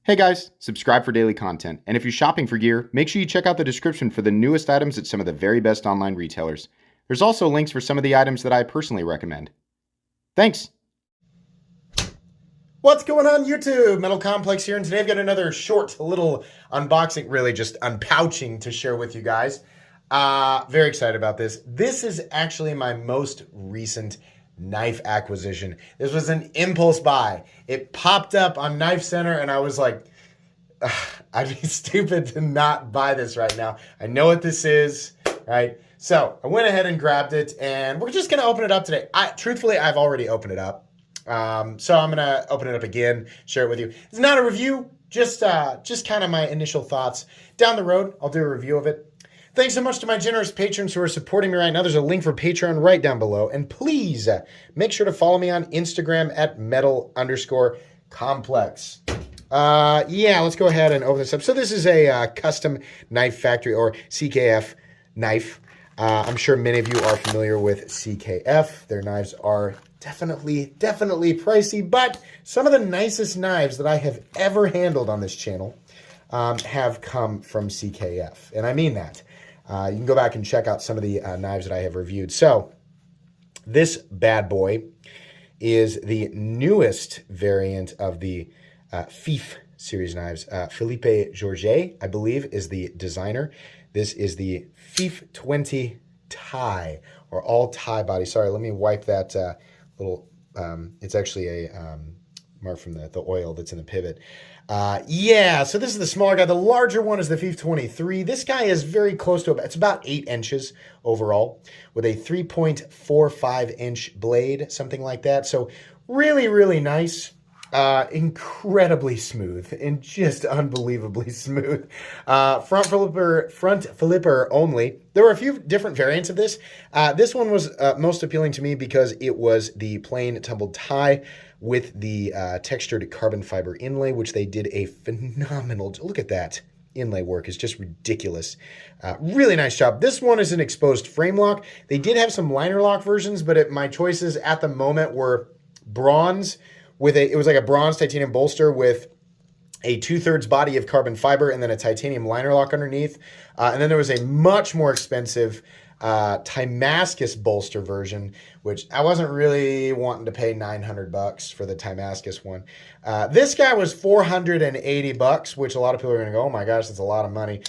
Hey guys, subscribe for daily content, and if you're shopping for gear, make sure you check out the description for the newest items at some of the very best online retailers. There's also links for some of the items that I personally recommend. Thanks! What's going on YouTube? Metal Complex here, and today I've got another short little unboxing, really just unpouching to share with you guys. Very excited about this. This is actually my most recent knife acquisition. This was an impulse buy. It popped up on Knife Center and I was like, I'd be stupid to not buy this right now. I know what this is, right? So I went ahead and grabbed it and we're just gonna open it up today. Truthfully, I've already opened it up. So I'm gonna open it up again, share it with you. It's not a review, just kind of my initial thoughts. Down the road, I'll do a review of it. Thanks so much to my generous patrons who are supporting me right now. There's a link for Patreon right down below. And please make sure to follow me on Instagram at metal_complex. Yeah, let's go ahead and open this up. So this is a custom knife factory, or CKF knife. I'm sure many of you are familiar with CKF. Their knives are definitely pricey, but some of the nicest knives that I have ever handled on this channel have come from CKF. And I mean that. You can go back and check out some of the knives that I have reviewed. So this bad boy is the newest variant of the Thief series knives. Philippe Georget, I believe, is the designer. This is the Fif20ti, or all tie body. Sorry, let me wipe that little, it's actually a mark from the oil that's in the pivot. Yeah, so this is the smaller guy. The larger one is the Fif20ti. This guy is very close to, it's about 8 inches overall with a 3.45 inch blade, something like that. So really nice. Incredibly smooth and just unbelievably smooth. Front flipper only. There were a few different variants of this. This one was most appealing to me because it was the plain tumbled tie with the textured carbon fiber inlay, which they did a phenomenal, look at that. Inlay work is just ridiculous. Really nice job. This one is an exposed frame lock. They did have some liner lock versions, but my choices at the moment were bronze, it was like a bronze titanium bolster with a 2/3 body of carbon fiber and then a titanium liner lock underneath. And then there was a much more expensive Timascus bolster version, which I wasn't really wanting to pay $900 for the Timascus one. This guy was $480, which a lot of people are going to go, oh my gosh, that's a lot of money.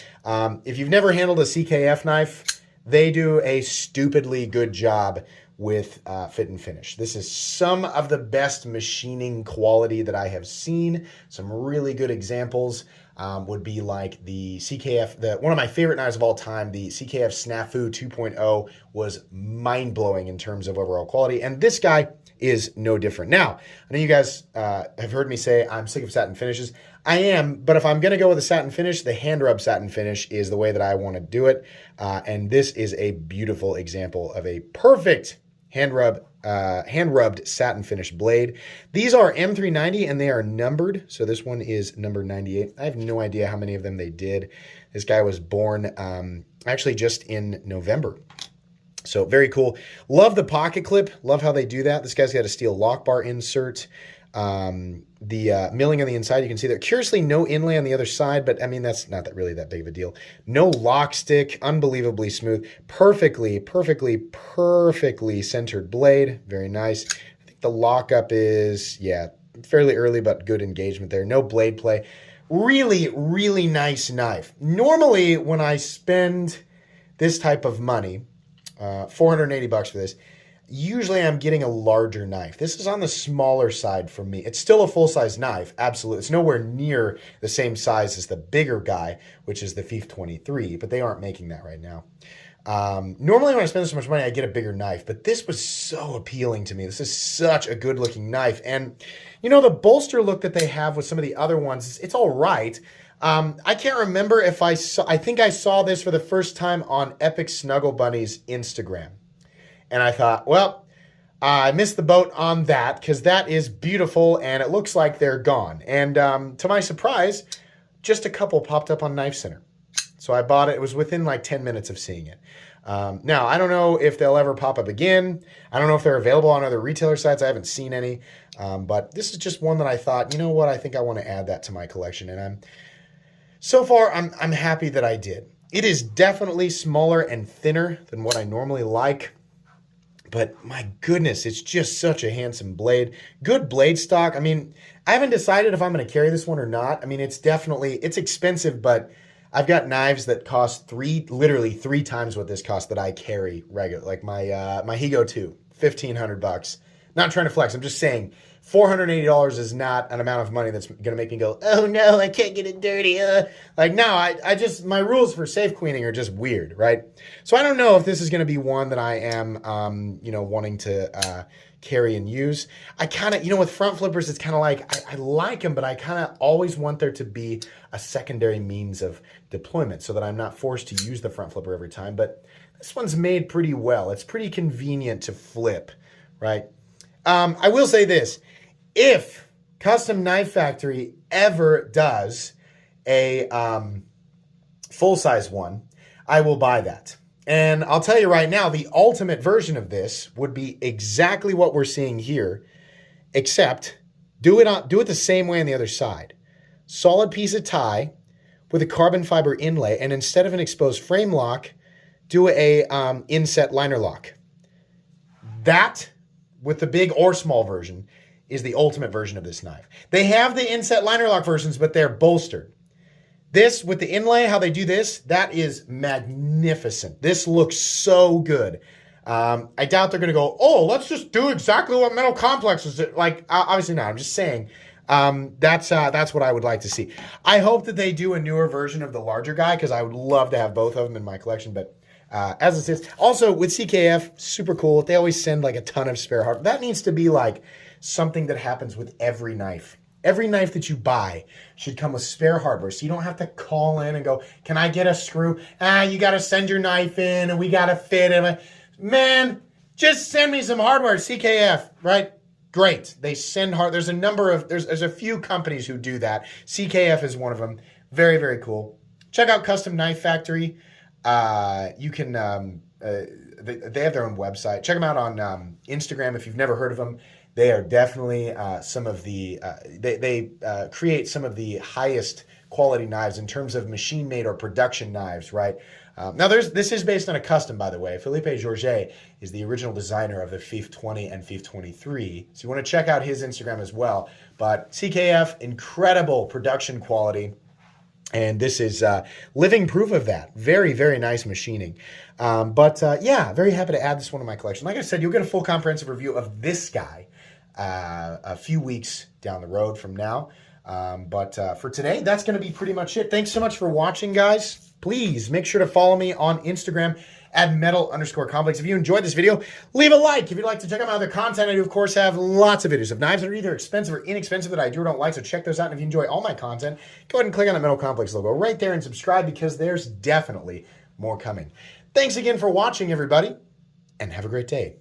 If you've never handled a CKF knife, they do a stupidly good job with fit and finish. This is some of the best machining quality that I have seen. Some really good examples would be like the CKF, one of my favorite knives of all time, the CKF Snafu 2.0 was mind-blowing in terms of overall quality, and this guy is no different. Now, I know you guys have heard me say I'm sick of satin finishes. I am, but if I'm going to go with a satin finish, the hand rub satin finish is the way that I want to do it, and this is a beautiful example of a perfect hand-rubbed satin finish blade. These are M390 and they are numbered. So this one is number 98. I have no idea how many of them they did. This guy was born actually just in November. So very cool. Love the pocket clip. Love how they do that. This guy's got a steel lock bar insert. The milling on the inside, you can see there. Curiously, no inlay on the other side, but I mean, that's not really that big of a deal. No lock stick, unbelievably smooth. Perfectly centered blade. Very nice. I think the lockup is, yeah, fairly early, but good engagement there. No blade play. Really nice knife. Normally, when I spend this type of money, $480 for this, usually I'm getting a larger knife. This is on the smaller side for me. It's still a full-size knife, absolutely. It's nowhere near the same size as the bigger guy, which is the Fif20ti, but they aren't making that right now. Normally when I spend so much money, I get a bigger knife, but this was so appealing to me. This is such a good-looking knife. And, you know, the bolster look that they have with some of the other ones, it's all right. I can't remember if I think I saw this for the first time on Epic Snuggle Bunny's Instagram. And I thought, well, I missed the boat on that because that is beautiful and it looks like they're gone. And to my surprise, just a couple popped up on Knife Center. So I bought it. It was within like 10 minutes of seeing it. Now, I don't know if they'll ever pop up again. I don't know if they're available on other retailer sites. I haven't seen any. But this is just one that I thought, you know what, I think I want to add that to my collection. And so far, I'm happy that I did. It is definitely smaller and thinner than what I normally like. But my goodness, it's just such a handsome blade. Good blade stock. I mean, I haven't decided if I'm going to carry this one or not. I mean, it's expensive, but I've got knives that cost literally three times what this costs that I carry regular. Like my Higo 2, $1,500. Not trying to flex. I'm just saying $480 is not an amount of money that's going to make me go, oh no, I can't get it dirty. Like, no, I just, my rules for safe cleaning are just weird, right? So I don't know if this is going to be one that I am, wanting to carry and use. I kind of, with front flippers, it's kind of like, I like them, but I kind of always want there to be a secondary means of deployment so that I'm not forced to use the front flipper every time. But this one's made pretty well. It's pretty convenient to flip, right? I will say this. If Custom Knife Factory ever does a full-size one, I will buy that. And I'll tell you right now, the ultimate version of this would be exactly what we're seeing here, except do it the same way on the other side. Solid piece of tie with a carbon fiber inlay, and instead of an exposed frame lock, do a inset liner lock. That, with the big or small version, is the ultimate version of this knife. They have the inset liner lock versions, but they're bolstered. This, with the inlay, how they do this, that is magnificent. This looks so good. I doubt they're going to go, oh, let's just do exactly what Metal Complex is. Like, obviously not. I'm just saying that's what I would like to see. I hope that they do a newer version of the larger guy because I would love to have both of them in my collection, but as it sits. Also, with CKF, super cool. They always send like a ton of spare hardware. That needs to be like something that happens with every knife. Every knife that you buy should come with spare hardware, so you don't have to call in and go, can I get a screw? You got to send your knife in, and we got to fit it. Man, just send me some hardware. CKF, right? Great. They send there's a few companies who do that. CKF is one of them. Very, very cool. Check out Custom Knife Factory. You can, they have their own website. Check them out on Instagram if you've never heard of them. They are definitely some of the, they create some of the highest quality knives in terms of machine-made or production knives, right? Now, this is based on a custom, by the way. Philippe Georget is the original designer of the Fif20 and Fif23. So you want to check out his Instagram as well. But CKF, incredible production quality. And this is living proof of that. Very, very nice machining. Yeah, very happy to add this one to my collection. Like I said, you'll get a full comprehensive review of this guy a few weeks down the road from now. For today, that's going to be pretty much it. Thanks so much for watching, guys. Please make sure to follow me on Instagram at metal_complex. If you enjoyed this video, leave a like. If you'd like to check out my other content, I do, of course, have lots of videos of knives that are either expensive or inexpensive that I do or don't like, so check those out. And if you enjoy all my content, go ahead and click on the Metal Complex logo right there and subscribe because there's definitely more coming. Thanks again for watching, everybody, and have a great day.